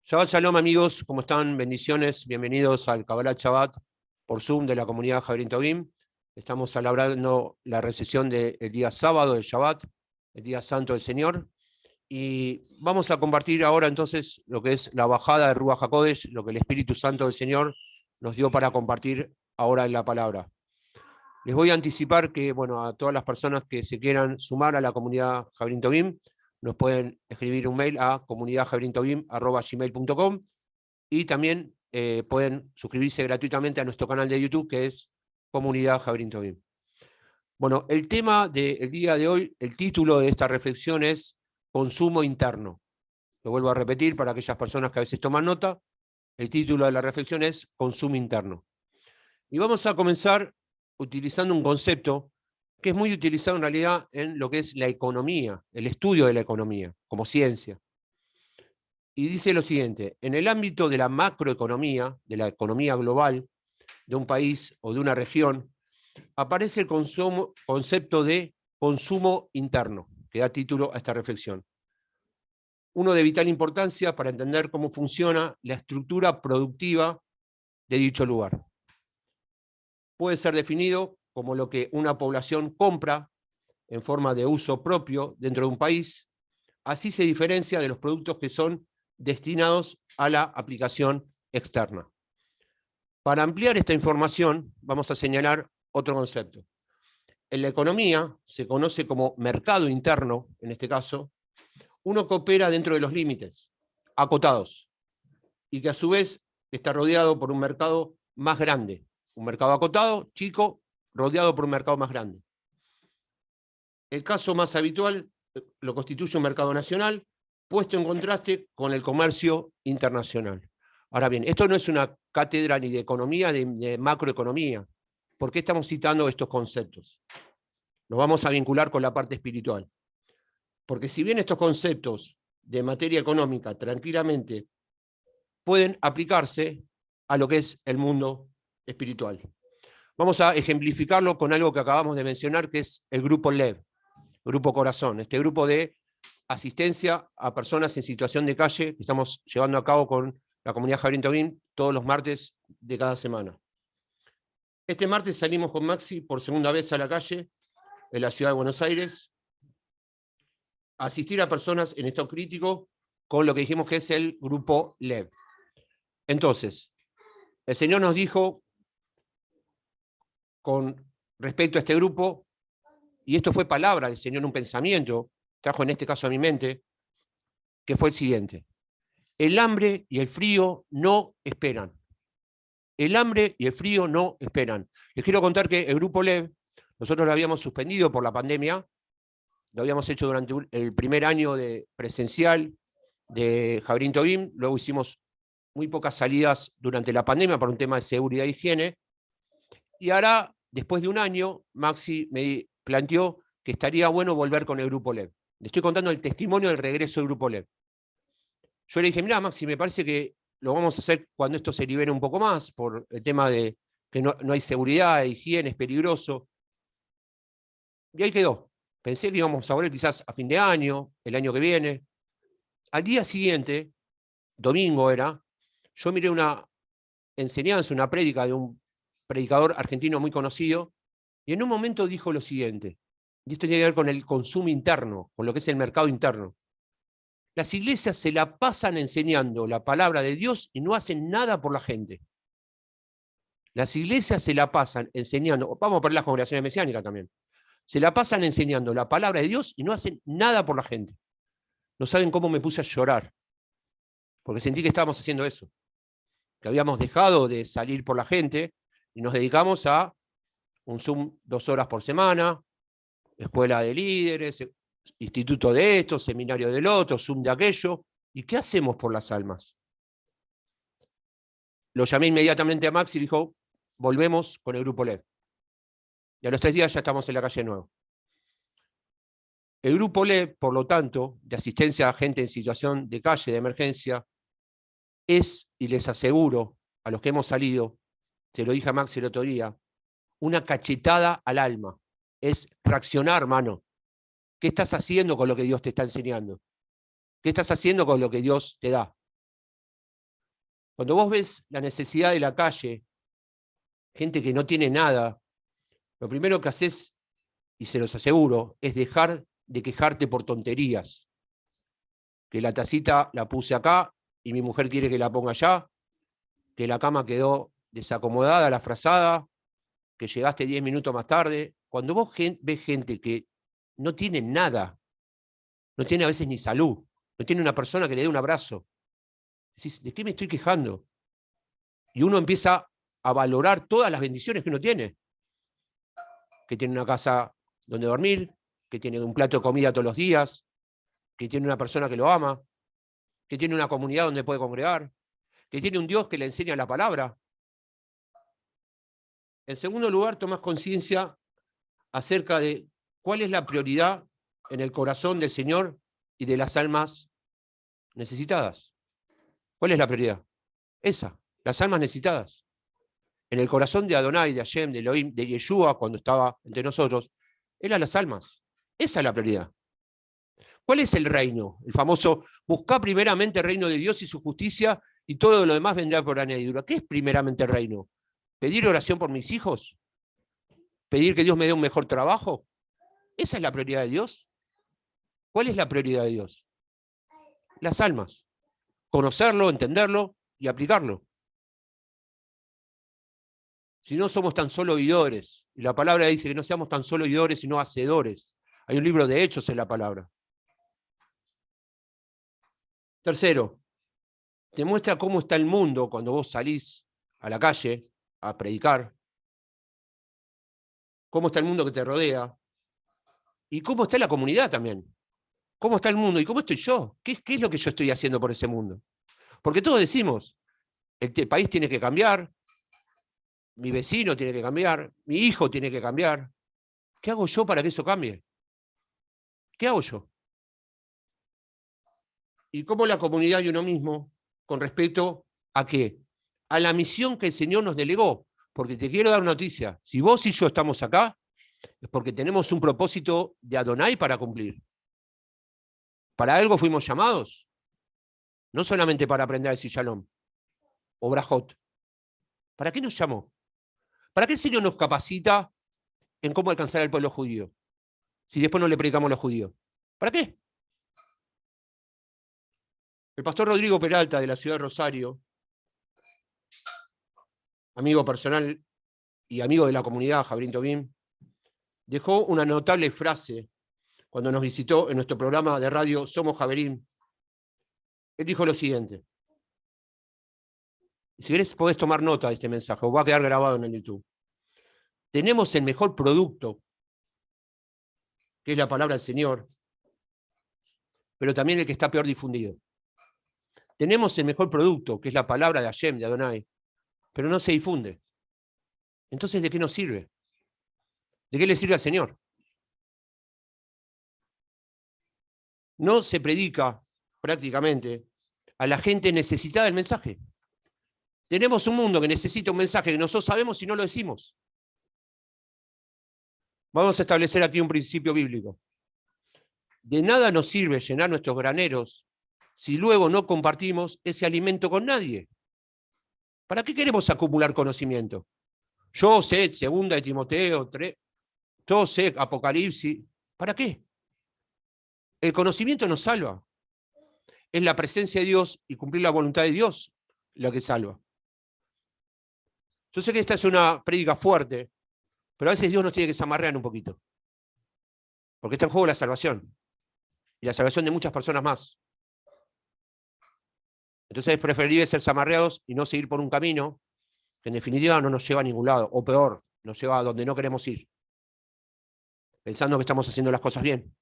Shabbat Shalom, amigos, ¿cómo están? Bendiciones, bienvenidos al Kabbalah Shabbat por Zoom de la comunidad Javerín Tobim. Estamos celebrando la recesión del día sábado, del Shabbat, el día santo del Señor. Y vamos a compartir ahora entonces lo que es la bajada de Ruach HaKodesh, lo que el Espíritu Santo del Señor nos dio para compartir ahora en la palabra. Les voy a anticipar que, bueno, a todas las personas que se quieran sumar a la comunidad Javerín Tobim, nos pueden escribir un mail a comunidadjaverintobim@gmail.com y también pueden suscribirse gratuitamente a nuestro canal de YouTube, que es Comunidad Javerín Tobim. Bueno, el tema del día de hoy, el título de esta reflexión es Consumo Interno. Lo vuelvo a repetir para aquellas personas que a veces toman nota. El título de la reflexión es Consumo Interno. Y vamos a comenzar utilizando un concepto que es muy utilizado en realidad en lo que es la economía, el estudio de la economía, como ciencia. Y dice lo siguiente: en el ámbito de la macroeconomía, de la economía global, de un país o de una región, aparece el concepto de consumo interno, que da título a esta reflexión. Uno de vital importancia para entender cómo funciona la estructura productiva de dicho lugar. Puede ser definido como lo que una población compra en forma de uso propio dentro de un país. Así se diferencia de los productos que son destinados a la aplicación externa. Para ampliar esta información, vamos a señalar otro concepto. En la economía se conoce como mercado interno, en este caso, uno que opera dentro de los límites acotados y que a su vez está rodeado por un mercado más grande. Un mercado acotado, chico, rodeado por un mercado más grande. El caso más habitual lo constituye un mercado nacional, puesto en contraste con el comercio internacional. Ahora bien, esto no es una cátedra ni de economía ni de macroeconomía. ¿Por qué estamos citando estos conceptos? Los vamos a vincular con la parte espiritual. Porque si bien estos conceptos de materia económica tranquilamente pueden aplicarse a lo que es el mundo espiritual. Vamos a ejemplificarlo con algo que acabamos de mencionar, que es el grupo LEV, Grupo Corazón, este grupo de asistencia a personas en situación de calle que estamos llevando a cabo con la comunidad Javerín Tobim todos los martes de cada semana. Este martes salimos con Maxi por segunda vez a la calle en la ciudad de Buenos Aires a asistir a personas en estado crítico con lo que dijimos que es el grupo LEV. Entonces, el Señor nos dijo con respecto a este grupo, y esto fue palabra del Señor, un pensamiento, trajo en este caso a mi mente, que fue el siguiente: el hambre y el frío no esperan. El hambre y el frío no esperan. Les quiero contar que el grupo LEV, nosotros lo habíamos suspendido por la pandemia, lo habíamos hecho durante el primer año de presencial de Javerín Tobim, luego hicimos muy pocas salidas durante la pandemia por un tema de seguridad e higiene, y ahora, después de un año, Maxi me planteó que estaría bueno volver con el grupo LEV. Le estoy contando el testimonio del regreso del grupo LEV. Yo le dije: mirá, Maxi, me parece que lo vamos a hacer cuando esto se libere un poco más, por el tema de que no hay seguridad, higiene, es peligroso. Y ahí quedó. Pensé que íbamos a volver quizás a fin de año, el año que viene. Al día siguiente, domingo era, yo miré una enseñanza, una prédica de un predicador argentino muy conocido, y en un momento dijo lo siguiente, y esto tiene que ver con el consumo interno, con lo que es el mercado interno. Las iglesias se la pasan enseñando la palabra de Dios y no hacen nada por la gente. Las iglesias se la pasan enseñando, vamos a poner las congregaciones mesiánicas también, se la pasan enseñando la palabra de Dios y no hacen nada por la gente. No saben cómo me puse a llorar, porque sentí que estábamos haciendo eso, que habíamos dejado de salir por la gente y nos dedicamos a un Zoom 2 horas por semana, escuela de líderes, instituto de esto, seminario del otro, Zoom de aquello. ¿Y qué hacemos por las almas? Lo llamé inmediatamente a Max y dijo: volvemos con el grupo LEV. Y a los 3 días ya estamos en la calle de nuevo. El grupo LEV, por lo tanto, de asistencia a gente en situación de calle, de emergencia, es, y les aseguro a los que hemos salido, se lo dije a Max el otro día, una cachetada al alma. Es reaccionar, hermano. ¿Qué estás haciendo con lo que Dios te está enseñando? ¿Qué estás haciendo con lo que Dios te da? Cuando vos ves la necesidad de la calle, gente que no tiene nada, lo primero que haces, y se los aseguro, es dejar de quejarte por tonterías. Que la tacita la puse acá y mi mujer quiere que la ponga allá, que la cama quedó desacomodada, la frazada, que llegaste 10 minutos más tarde. Cuando vos ves gente que no tiene nada, no tiene a veces ni salud, no tiene una persona que le dé un abrazo, decís, ¿de qué me estoy quejando? Y uno empieza a valorar todas las bendiciones que uno tiene. Que tiene una casa donde dormir, que tiene un plato de comida todos los días, que tiene una persona que lo ama, que tiene una comunidad donde puede congregar, que tiene un Dios que le enseña la palabra. En segundo lugar, tomás conciencia acerca de cuál es la prioridad en el corazón del Señor y de las almas necesitadas. ¿Cuál es la prioridad? Esa, las almas necesitadas. En el corazón de Adonai, de Hashem, de Elohim, de Yeshua, cuando estaba entre nosotros, eran las almas. Esa es la prioridad. ¿Cuál es el reino? El famoso, buscá primeramente el reino de Dios y su justicia y todo lo demás vendrá por añadidura. ¿Qué es primeramente el reino? ¿Pedir oración por mis hijos? ¿Pedir que Dios me dé un mejor trabajo? ¿Esa es la prioridad de Dios? ¿Cuál es la prioridad de Dios? Las almas. Conocerlo, entenderlo y aplicarlo. Si no somos tan solo oidores, y la palabra dice que no seamos tan solo oidores, sino hacedores. Hay un libro de Hechos en la palabra. Tercero, te muestra cómo está el mundo cuando vos salís a la calle a predicar, cómo está el mundo que te rodea, y cómo está la comunidad también. ¿Cómo está el mundo? ¿Y cómo estoy yo? ¿Qué es lo que yo estoy haciendo por ese mundo? Porque todos decimos, el país tiene que cambiar, mi vecino tiene que cambiar, mi hijo tiene que cambiar. ¿Qué hago yo para que eso cambie? ¿Qué hago yo? Y cómo la comunidad y uno mismo, con respecto a qué? A la misión que el Señor nos delegó. Porque te quiero dar una noticia. Si vos y yo estamos acá, es porque tenemos un propósito de Adonai para cumplir. Para algo fuimos llamados. No solamente para aprender a decir Shalom o Brajot. ¿Para qué nos llamó? ¿Para qué el Señor nos capacita en cómo alcanzar al pueblo judío? Si después no le predicamos a los judíos. ¿Para qué? El pastor Rodrigo Peralta, de la ciudad de Rosario, amigo personal y amigo de la comunidad, Jabrín Tobín, dejó una notable frase cuando nos visitó en nuestro programa de radio Somos Javerín. Él dijo lo siguiente. Si querés podés tomar nota de este mensaje, o va a quedar grabado en el YouTube. Tenemos el mejor producto, que es la palabra del Señor, pero también el que está peor difundido. Tenemos el mejor producto, que es la palabra de Hashem, de Adonai, pero no se difunde. Entonces, ¿de qué nos sirve? ¿De qué le sirve al Señor? No se predica prácticamente a la gente necesitada del mensaje. Tenemos un mundo que necesita un mensaje que nosotros sabemos y no lo decimos. Vamos a establecer aquí un principio bíblico. De nada nos sirve llenar nuestros graneros si luego no compartimos ese alimento con nadie. ¿Para qué queremos acumular conocimiento? Yo sé, segunda de Timoteo 3, yo sé, Apocalipsis. ¿Para qué? El conocimiento nos salva. Es la presencia de Dios y cumplir la voluntad de Dios lo que salva. Yo sé que esta es una prédica fuerte, pero a veces Dios nos tiene que zamarrear un poquito. Porque está en juego la salvación. Y la salvación de muchas personas más. Entonces es preferible ser zamarreados y no seguir por un camino que en definitiva no nos lleva a ningún lado. O peor, nos lleva a donde no queremos ir. Pensando que estamos haciendo las cosas bien.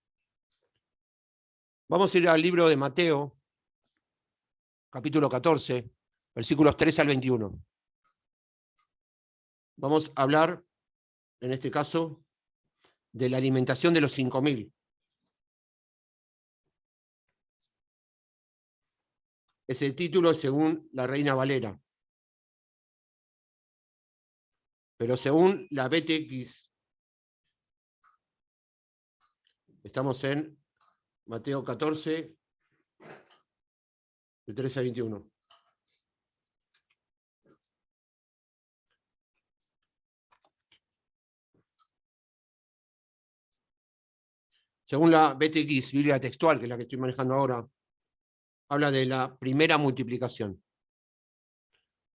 Vamos a ir al libro de Mateo, capítulo 14, versículos 3 al 21. Vamos a hablar, en este caso, de la alimentación de los 5.000. Ese título es según la Reina Valera. Pero según la BTX, estamos en Mateo 14, de 3 a 21. Según la BTX, Biblia textual, que es la que estoy manejando ahora, habla de la primera multiplicación.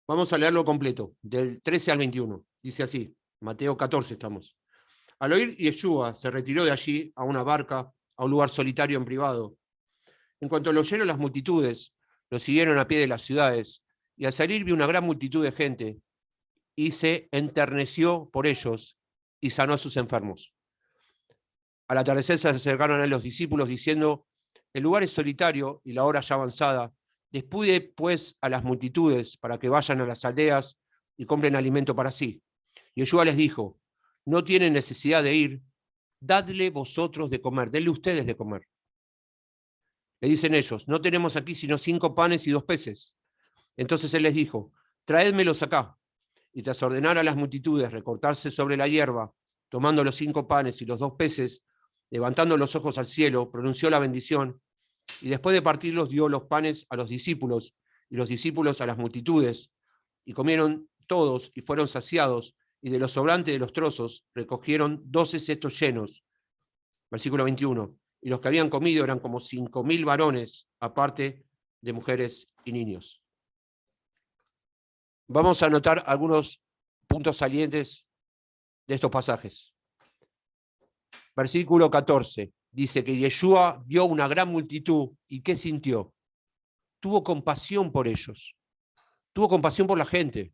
Vamos a leerlo completo, del 13 al 21. Dice así, Mateo 14 estamos. Al oír Yeshua, se retiró de allí a una barca, a un lugar solitario en privado. En cuanto lo oyeron las multitudes, lo siguieron a pie de las ciudades, y al salir vio una gran multitud de gente, y se enterneció por ellos, y sanó a sus enfermos. Al atardecer se acercaron a él los discípulos, diciendo, el lugar es solitario y la hora ya avanzada. Despude, pues, a las multitudes para que vayan a las aldeas y compren alimento para sí. Y Yeshua les dijo, no tienen necesidad de ir, dadle vosotros de comer, denle ustedes de comer. Le dicen ellos, no tenemos aquí sino 5 panes y 2 peces. Entonces él les dijo, traédmelos acá. Y tras ordenar a las multitudes recortarse sobre la hierba, tomando los 5 panes y los 2 peces, levantando los ojos al cielo, pronunció la bendición, y después de partirlos dio los panes a los discípulos, y los discípulos a las multitudes, y comieron todos y fueron saciados, y de lo sobrante de los trozos recogieron 12 cestos llenos. Versículo 21. Y los que habían comido eran como 5.000 varones, aparte de mujeres y niños. Vamos a anotar algunos puntos salientes de estos pasajes. Versículo 14. Dice que Yeshua vio una gran multitud y ¿qué sintió? Tuvo compasión por ellos. Tuvo compasión por la gente.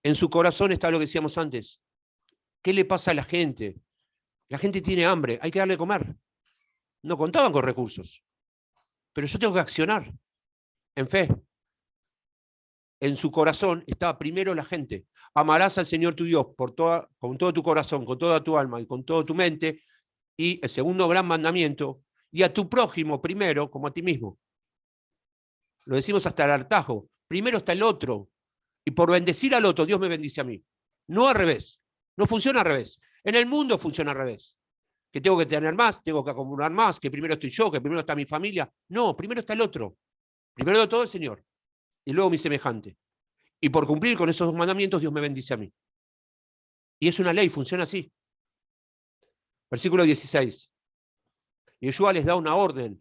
En su corazón está lo que decíamos antes. ¿Qué le pasa a la gente? La gente tiene hambre, hay que darle de comer. No contaban con recursos. Pero yo tengo que accionar en fe. En su corazón estaba primero la gente. Amarás al Señor tu Dios con todo tu corazón, con toda tu alma y con toda tu mente. Y el segundo gran mandamiento, y a tu prójimo primero como a ti mismo. Lo decimos hasta el hartazgo. Primero está el otro. Y por bendecir al otro, Dios me bendice a mí. No al revés. No funciona al revés. En el mundo funciona al revés. Que tengo que tener más, tengo que acumular más, que primero estoy yo, que primero está mi familia. No, primero está el otro. Primero de todo el Señor. Y luego mi semejante. Y por cumplir con esos 2 mandamientos, Dios me bendice a mí. Y es una ley, funciona así. Versículo 16. Yeshua les da una orden.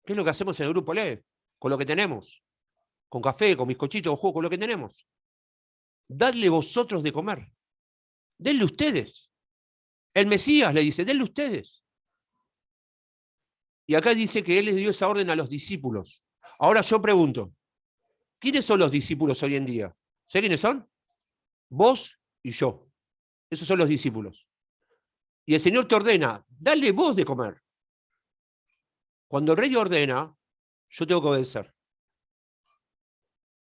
¿Qué es lo que hacemos en el grupo LE? Con lo que tenemos. Con café, con bizcochito, con jugo, con lo que tenemos. Dadle vosotros de comer. Denle ustedes. El Mesías le dice, denle ustedes. Y acá dice que él les dio esa orden a los discípulos. Ahora yo pregunto, ¿quiénes son los discípulos hoy en día? ¿Sé quiénes son? Vos y yo. Esos son los discípulos. Y el Señor te ordena, dale vos de comer. Cuando el rey ordena, yo tengo que obedecer.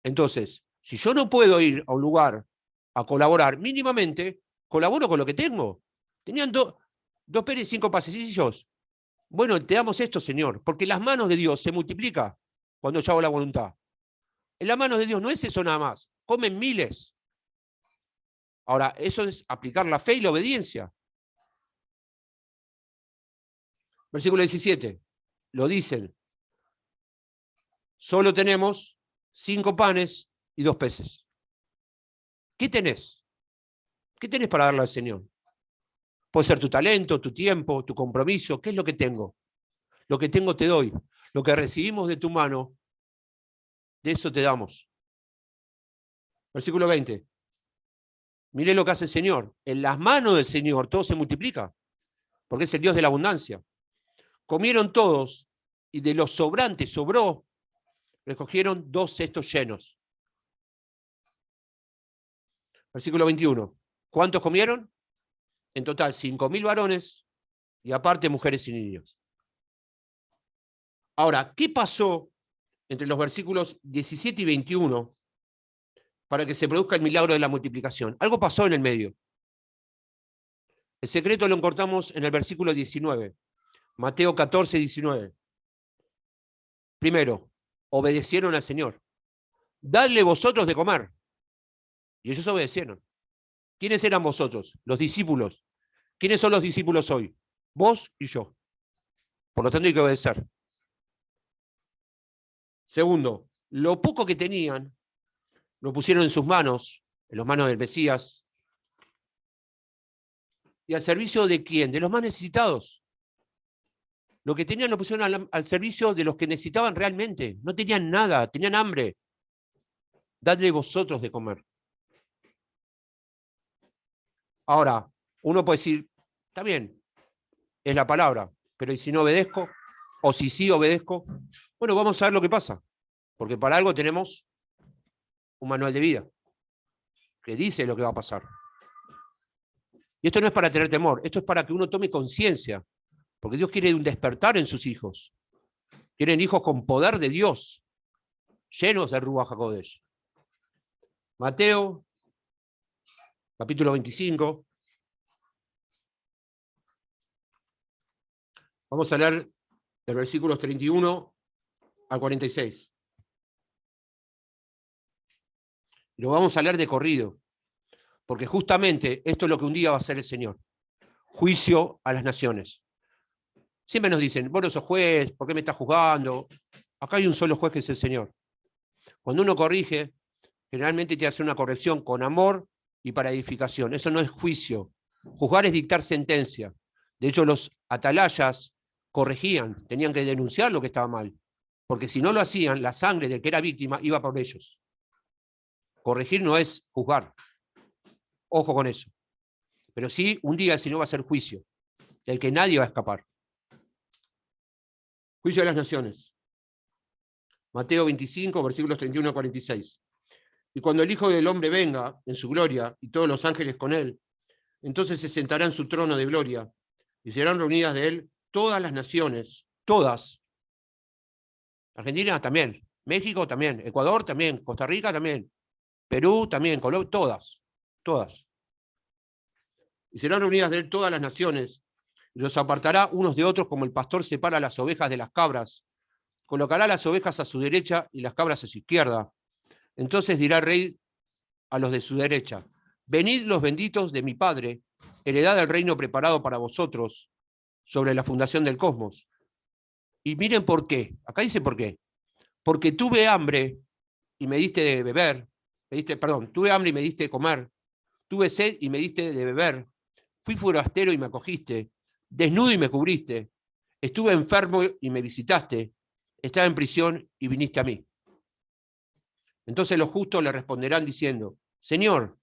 Entonces, si yo no puedo ir a un lugar a colaborar, mínimamente colaboro con lo que tengo. Tenían 2 peres y 5 pasecillos. Bueno, te damos esto, Señor, porque las manos de Dios se multiplican cuando yo hago la voluntad. En las manos de Dios no es eso nada más, comen miles. Ahora, eso es aplicar la fe y la obediencia. Versículo 17, lo dicen. Solo tenemos 5 panes y 2 peces. ¿Qué tenés? ¿Qué tenés para darle al Señor? Puede ser tu talento, tu tiempo, tu compromiso. ¿Qué es lo que tengo? Lo que tengo te doy. Lo que recibimos de tu mano, de eso te damos. Versículo 20. Miré lo que hace el Señor. En las manos del Señor todo se multiplica, porque es el Dios de la abundancia. Comieron todos y de los sobrantes sobró, recogieron 2 cestos llenos. Versículo 21. ¿Cuántos comieron? En total, 5.000 varones y aparte mujeres y niños. Ahora, ¿qué pasó entre los versículos 17 y 21 para que se produzca el milagro de la multiplicación? Algo pasó en el medio. El secreto lo encontramos en el versículo 19. Mateo 14, 19. Primero, obedecieron al Señor. Dadle vosotros de comer. Y ellos obedecieron. ¿Quiénes eran vosotros? Los discípulos. ¿Quiénes son los discípulos hoy? Vos y yo. Por lo tanto hay que obedecer. Segundo, lo poco que tenían, lo pusieron en sus manos, en las manos del Mesías. ¿Y al servicio de quién? De los más necesitados. Lo que tenían lo pusieron al servicio de los que necesitaban realmente. No tenían nada, tenían hambre. Dadle vosotros de comer. Ahora, uno puede decir, está bien, es la palabra, pero ¿y si no obedezco? O si sí obedezco. Bueno, vamos a ver lo que pasa. Porque para algo tenemos un manual de vida que dice lo que va a pasar. Y esto no es para tener temor, esto es para que uno tome conciencia. Porque Dios quiere un despertar en sus hijos. Quieren hijos con poder de Dios, llenos de Ruach HaKodesh. Mateo, capítulo 25. Vamos a leer del versículos 31 al 46. Y lo vamos a leer de corrido, porque justamente esto es lo que un día va a hacer el Señor. Juicio a las naciones. Siempre nos dicen, vos no sos juez, ¿por qué me estás juzgando? Acá hay un solo juez que es el Señor. Cuando uno corrige, generalmente te hace una corrección con amor y para edificación. Eso no es juicio. Juzgar es dictar sentencia. De hecho, los atalayas corregían, tenían que denunciar lo que estaba mal, porque si no lo hacían, la sangre del que era víctima iba por ellos. Corregir no es juzgar. Ojo con eso. Pero sí, un día el Señor va a hacer juicio, del que nadie va a escapar. Juicio de las naciones. Mateo 25, versículos 31 a 46. Y cuando el Hijo del Hombre venga en su gloria y todos los ángeles con él, entonces se sentará en su trono de gloria y serán reunidas de él todas las naciones, todas. Argentina también, México también, Ecuador también, Costa Rica también, Perú también, Colombia, todas, todas. Y serán reunidas de él todas las naciones, y los apartará unos de otros como el pastor separa las ovejas de las cabras. Colocará las ovejas a su derecha y las cabras a su izquierda. Entonces dirá el rey a los de su derecha: venid los benditos de mi Padre, heredad del reino preparado para vosotros sobre la fundación del cosmos. Y miren por qué. Acá dice por qué. Porque tuve hambre y me diste de beber. Tuve hambre y me diste de comer. Tuve sed y me diste de beber. Fui forastero y me acogiste. Desnudo y me cubriste. Estuve enfermo y me visitaste. Estaba en prisión y viniste a mí. Entonces los justos le responderán diciendo: Señor,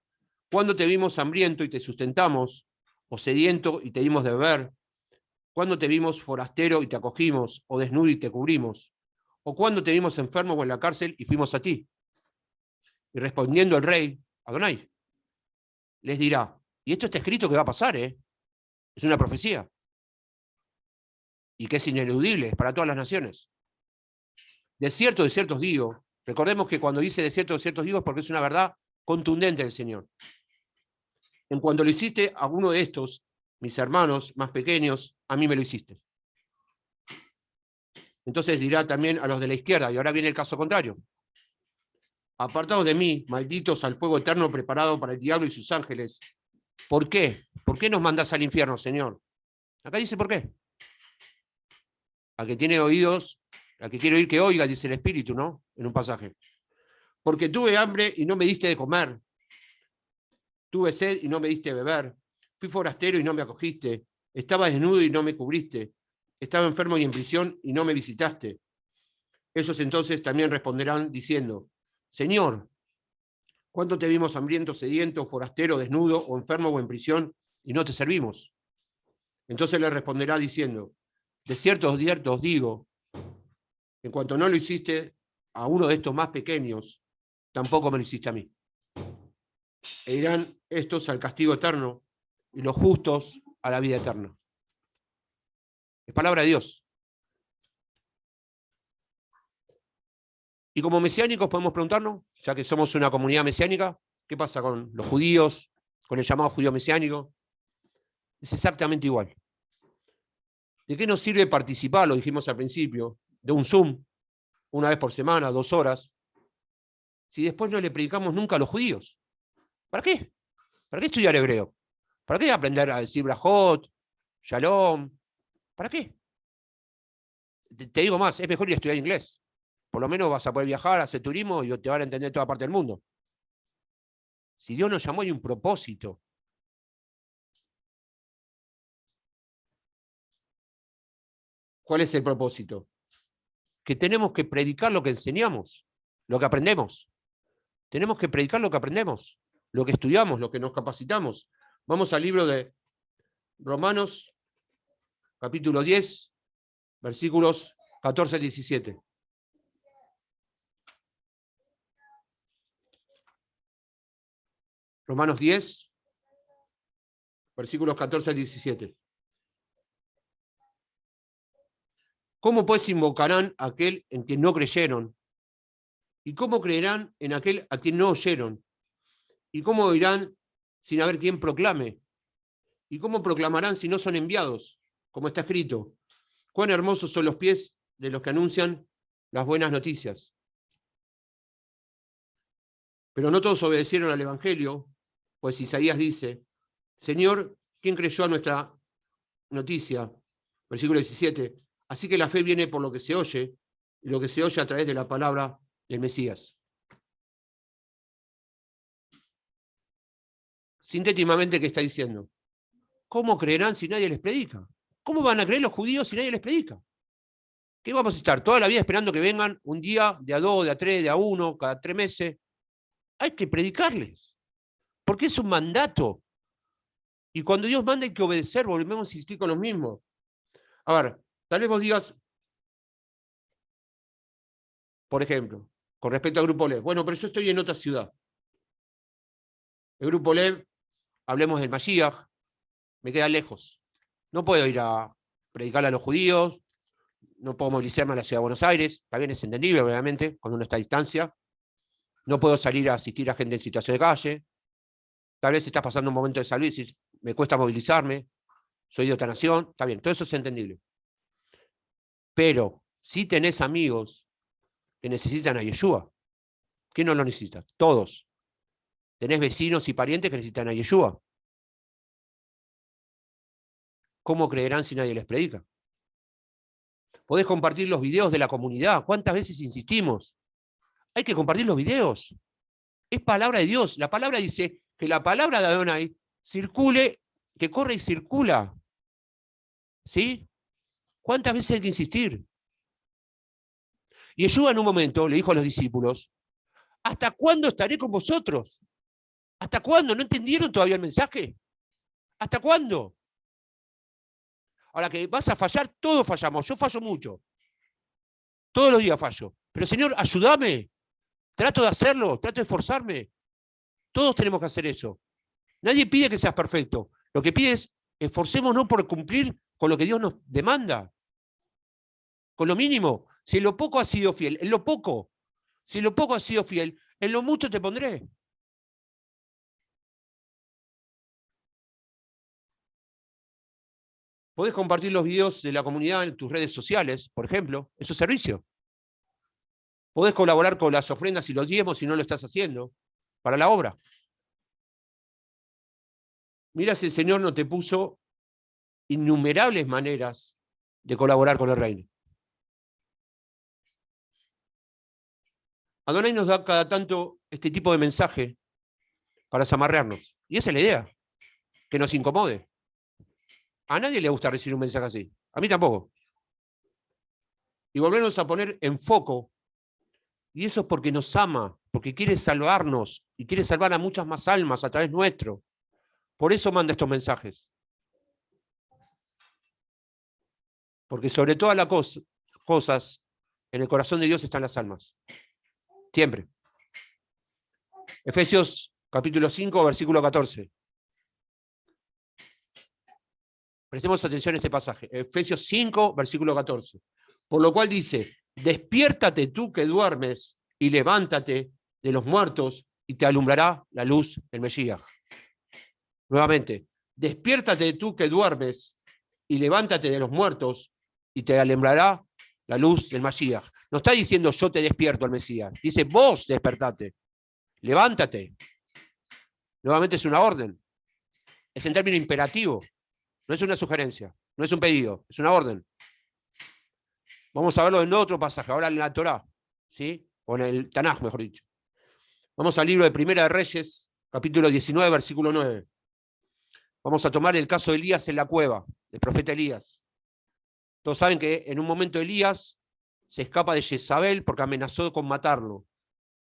¿cuándo te vimos hambriento y te sustentamos? ¿O sediento y te dimos de beber? ¿Cuándo te vimos forastero y te acogimos? ¿O desnudo y te cubrimos? ¿O cuándo te vimos enfermo o en la cárcel y fuimos a ti? Y respondiendo el rey, Adonai, les dirá: y esto está escrito que va a pasar, es una profecía. Y que es ineludible, es para todas las naciones. De cierto os digo, recordemos que cuando dice de cierto digo es porque es una verdad contundente del Señor. En cuanto lo hiciste a uno de estos, mis hermanos más pequeños, a mí me lo hiciste. Entonces dirá también a los de la izquierda, y ahora viene el caso contrario: apartados de mí, malditos al fuego eterno preparado para el diablo y sus ángeles. ¿Por qué? ¿Por qué nos mandás al infierno, Señor? Acá dice por qué. Al que tiene oídos, al que quiere oír que oiga, dice el Espíritu, ¿no? En un pasaje. Porque tuve hambre y no me diste de comer. Tuve sed y no me diste de beber. Fui forastero y no me acogiste. Estaba desnudo y no me cubriste. Estaba enfermo y en prisión y no me visitaste. Ellos entonces también responderán diciendo: Señor, ¿cuánto te vimos hambriento, sediento, forastero, desnudo, o enfermo o en prisión, y no te servimos? Entonces le responderá diciendo: de cierto os digo, en cuanto no lo hiciste a uno de estos más pequeños, tampoco me lo hiciste a mí. E irán estos al castigo eterno, y los justos a la vida eterna. Es palabra de Dios. Y como mesiánicos podemos preguntarnos, ya que somos una comunidad mesiánica, ¿qué pasa con los judíos, con el llamado judío mesiánico? Es exactamente igual. ¿De qué nos sirve participar, lo dijimos al principio, de un Zoom, una vez por semana, 2 horas, si después no le predicamos nunca a los judíos? ¿Para qué? ¿Para qué estudiar hebreo? ¿Para qué aprender a decir brajot, shalom? ¿Para qué? Te digo más, es mejor ir a estudiar inglés. Por lo menos vas a poder viajar, hacer turismo y te van a entender toda parte del mundo. Si Dios nos llamó, hay un propósito. ¿Cuál es el propósito? Que tenemos que predicar lo que enseñamos, lo que aprendemos. Tenemos que predicar lo que aprendemos, lo que estudiamos, lo que nos capacitamos. Vamos al libro de Romanos, capítulo 10, versículos 14 al 17. Romanos 10, versículos 14 al 17. ¿Cómo pues invocarán a aquel en quien no creyeron? ¿Y cómo creerán en aquel a quien no oyeron? ¿Y cómo oirán sin haber quien proclame? ¿Y cómo proclamarán si no son enviados? Como está escrito, cuán hermosos son los pies de los que anuncian las buenas noticias. Pero no todos obedecieron al Evangelio, pues Isaías dice, Señor, ¿quién creyó a nuestra noticia? Versículo 17. Así que la fe viene por lo que se oye, y lo que se oye a través de la palabra del Mesías. Sintéticamente, ¿qué está diciendo? ¿Cómo creerán si nadie les predica? ¿Cómo van a creer los judíos si nadie les predica? ¿Qué vamos a estar toda la vida esperando que vengan un día, de a 2, de a 3, de a 1, cada 3 meses? Hay que predicarles, porque es un mandato. Y cuando Dios manda hay que obedecer, volvemos a insistir con los mismos. A ver, tal vez vos digas, por ejemplo, con respecto al Grupo LEV, bueno, pero yo estoy en otra ciudad. El Grupo LEV, hablemos del Mashiach, me queda lejos. No puedo ir a predicarle a los judíos, no puedo movilizarme a la ciudad de Buenos Aires, también es entendible, obviamente, cuando uno está a distancia. No puedo salir a asistir a gente en situación de calle. Tal vez estás pasando un momento de salud y dices, me cuesta movilizarme, soy de otra nación, está bien, todo eso es entendible. Pero si tenés amigos que necesitan a Yeshua, ¿quién no lo necesita? Todos. Tenés vecinos y parientes que necesitan a Yeshua. ¿Cómo creerán si nadie les predica? Podés compartir los videos de la comunidad. ¿Cuántas veces insistimos? Hay que compartir los videos. Es palabra de Dios. La palabra dice que la palabra de Adonai circule, que corre y circula. ¿Sí? ¿Cuántas veces hay que insistir? Y Yeshua en un momento le dijo a los discípulos, ¿hasta cuándo estaré con vosotros? ¿Hasta cuándo? ¿No entendieron todavía el mensaje? ¿Hasta cuándo? Ahora que vas a fallar, todos fallamos. Yo fallo mucho. Todos los días fallo. Pero Señor, ayúdame. Trato de hacerlo, trato de esforzarme. Todos tenemos que hacer eso. Nadie pide que seas perfecto. Lo que pide es esforcémonos por cumplir con lo que Dios nos demanda. Con lo mínimo. Si en lo poco has sido fiel, en lo poco. Si en lo poco has sido fiel, en lo mucho te pondré. Podés compartir los videos de la comunidad en tus redes sociales, por ejemplo. Eso es servicio. Podés colaborar con las ofrendas y los diezmos si no lo estás haciendo, para la obra. Mira si el Señor no te puso innumerables maneras de colaborar con el reino. Adonai nos da cada tanto este tipo de mensaje para zamarrearnos. Y esa es la idea, que nos incomode. A nadie le gusta recibir un mensaje así. A mí tampoco. Y volvernos a poner en foco. Y eso es porque nos ama, porque quiere salvarnos y quiere salvar a muchas más almas a través nuestro. Por eso manda estos mensajes. Porque sobre todas las cosas, en el corazón de Dios están las almas. Siempre. Efesios capítulo 5, versículo 14. Prestemos atención a este pasaje. Efesios 5, versículo 14. Por lo cual dice, despiértate tú que duermes y levántate de los muertos y te alumbrará la luz del Mesías. Nuevamente, despiértate tú que duermes y levántate de los muertos y te alumbrará la luz del Mesías. No está diciendo yo te despierto al Mesías. Dice vos despertate. Levántate. Nuevamente es una orden. Es en término imperativo. No es una sugerencia. No es un pedido. Es una orden. Vamos a verlo en otro pasaje. Ahora en la Torá. ¿Sí? O en el Tanaj, mejor dicho. Vamos al libro de Primera de Reyes, capítulo 19, versículo 9. Vamos a tomar el caso de Elías en la cueva, el profeta Elías. Todos saben que en un momento Elías se escapa de Jezabel porque amenazó con matarlo.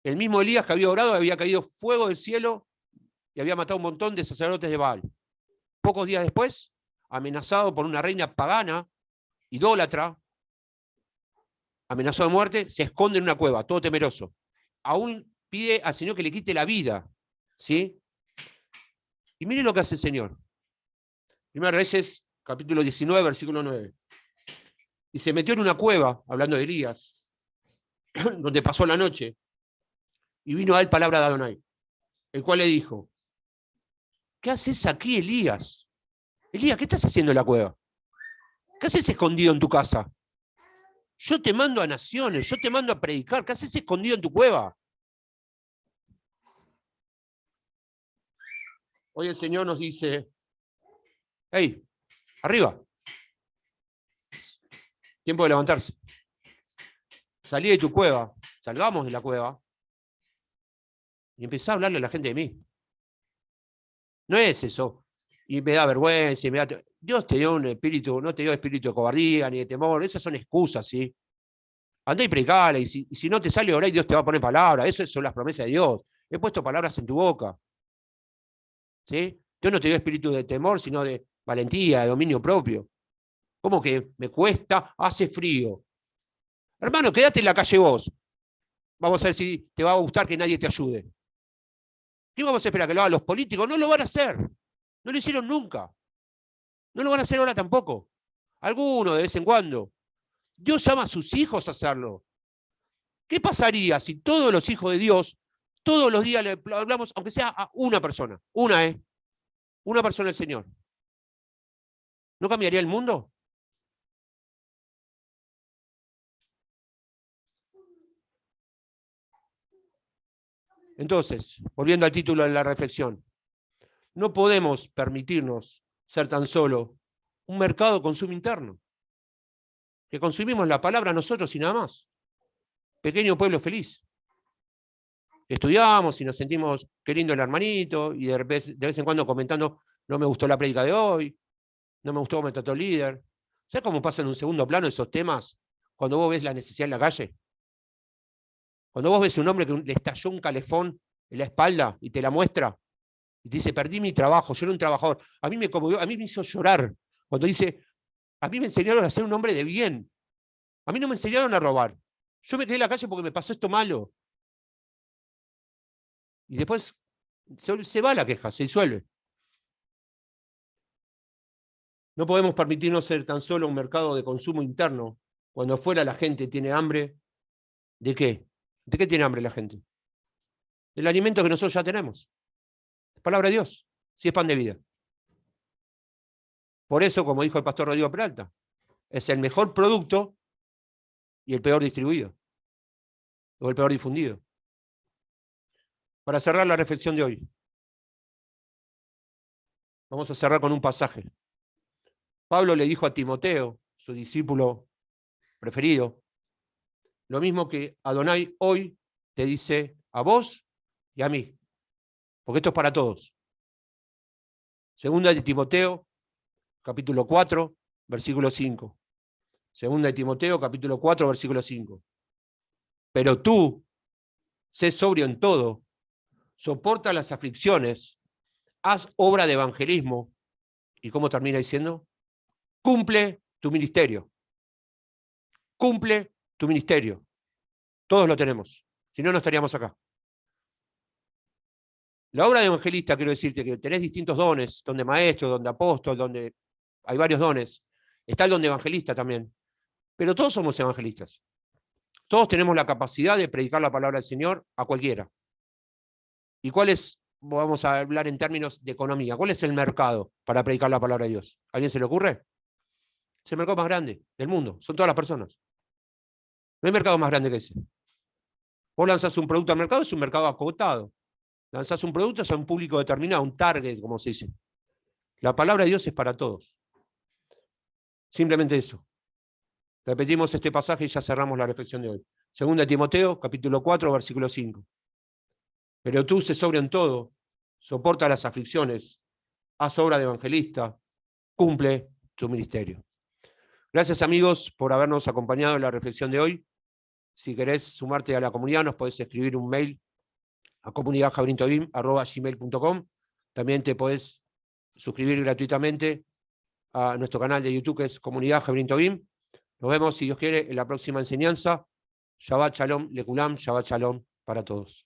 El mismo Elías que había orado, había caído fuego del cielo y había matado un montón de sacerdotes de Baal. Pocos días después, amenazado por una reina pagana, idólatra, amenazado de muerte, se esconde en una cueva, todo temeroso. Aún pide al Señor que le quite la vida, ¿sí? Y miren lo que hace el Señor. Primera Reyes, capítulo 19, versículo 9. Y se metió en una cueva, hablando de Elías, donde pasó la noche, y vino a él palabra de Adonai, el cual le dijo: ¿qué haces aquí, Elías? Elías, ¿qué estás haciendo en la cueva? ¿Qué haces escondido en tu casa? Yo te mando a naciones, yo te mando a predicar. ¿Qué haces escondido en tu cueva? Hoy el Señor nos dice: hey, arriba, tiempo de levantarse. Salí de tu cueva, salgamos de la cueva y empezá a hablarle a la gente de mí. No es eso. Y me da vergüenza. Y me da... Dios te dio un espíritu, no te dio espíritu de cobardía ni de temor. Esas son excusas, ¿sí? Andá y predicale, y si no te sale orá y Dios te va a poner palabras. Eso son las promesas de Dios. He puesto palabras en tu boca. ¿Sí? Dios no te dio espíritu de temor, sino de valentía, de dominio propio. ¿Cómo que me cuesta? Hace frío. Hermano, quédate en la calle vos. Vamos a ver si te va a gustar que nadie te ayude. ¿Qué vamos a esperar? ¿Que lo hagan los políticos? No lo van a hacer. No lo hicieron nunca. No lo van a hacer ahora tampoco. Algunos de vez en cuando. Dios llama a sus hijos a hacerlo. ¿Qué pasaría si todos los hijos de Dios, todos los días le hablamos, aunque sea a una persona? Una persona del Señor. ¿No cambiaría el mundo? Entonces, volviendo al título de la reflexión, no podemos permitirnos ser tan solo un mercado de consumo interno, que consumimos la palabra nosotros y nada más. Pequeño pueblo feliz. Estudiamos y nos sentimos queriendo el hermanito y de vez en cuando comentando: no me gustó la prédica de hoy, no me gustó cómo me trató el líder. ¿Sabes cómo pasan en un segundo plano esos temas cuando vos ves la necesidad en la calle? Cuando vos ves a un hombre que le estalló un calefón en la espalda y te la muestra y te dice: perdí mi trabajo, yo era un trabajador. A mí me conmovió, a mí me hizo llorar cuando dice: a mí me enseñaron a ser un hombre de bien. A mí no me enseñaron a robar. Yo me quedé en la calle porque me pasó esto malo. Y después se va la queja, se disuelve. No podemos permitirnos ser tan solo un mercado de consumo interno cuando afuera la gente tiene hambre. ¿De qué? ¿De qué tiene hambre la gente? Del alimento que nosotros ya tenemos. Palabra de Dios, si es pan de vida. Por eso, como dijo el pastor Rodrigo Peralta, es el mejor producto y el peor distribuido, o el peor difundido. Para cerrar la reflexión de hoy, vamos a cerrar con un pasaje. Pablo le dijo a Timoteo, su discípulo preferido, lo mismo que Adonai hoy te dice a vos y a mí, porque esto es para todos. Segunda de Timoteo, capítulo 4, versículo 5. Segunda de Timoteo, capítulo 4, versículo 5. Pero tú, sé sobrio en todo, soporta las aflicciones, haz obra de evangelismo. ¿Y cómo termina diciendo? Cumple tu ministerio. Cumple tu ministerio. Todos lo tenemos. Si no, no estaríamos acá. La obra de evangelista, quiero decirte que tenés distintos dones, donde maestro, donde apóstol, donde hay varios dones. Está el don de evangelista también. Pero todos somos evangelistas. Todos tenemos la capacidad de predicar la palabra del Señor a cualquiera. ¿Y cuál es, vamos a hablar en términos de economía, cuál es el mercado para predicar la palabra de Dios? ¿A alguien se le ocurre? Es el mercado más grande del mundo, son todas las personas. No hay mercado más grande que ese. Vos lanzás un producto al mercado, es un mercado acotado. Lanzás un producto a un público determinado, un target, como se dice. La palabra de Dios es para todos. Simplemente eso. Repetimos este pasaje y ya cerramos la reflexión de hoy. Segunda de Timoteo, capítulo 4, versículo 5. Pero tú sé sobrio en todo, soporta las aflicciones, haz obra de evangelista, cumple tu ministerio. Gracias, amigos, por habernos acompañado en la reflexión de hoy. Si querés sumarte a la comunidad, nos podés escribir un mail a comunidadjabrintovim@gmail.com. También te podés suscribir gratuitamente a nuestro canal de YouTube, que es Comunidad Jabrintovim. Nos vemos, si Dios quiere, en la próxima enseñanza. Shabbat Shalom, Lekulam, Shabbat Shalom para todos.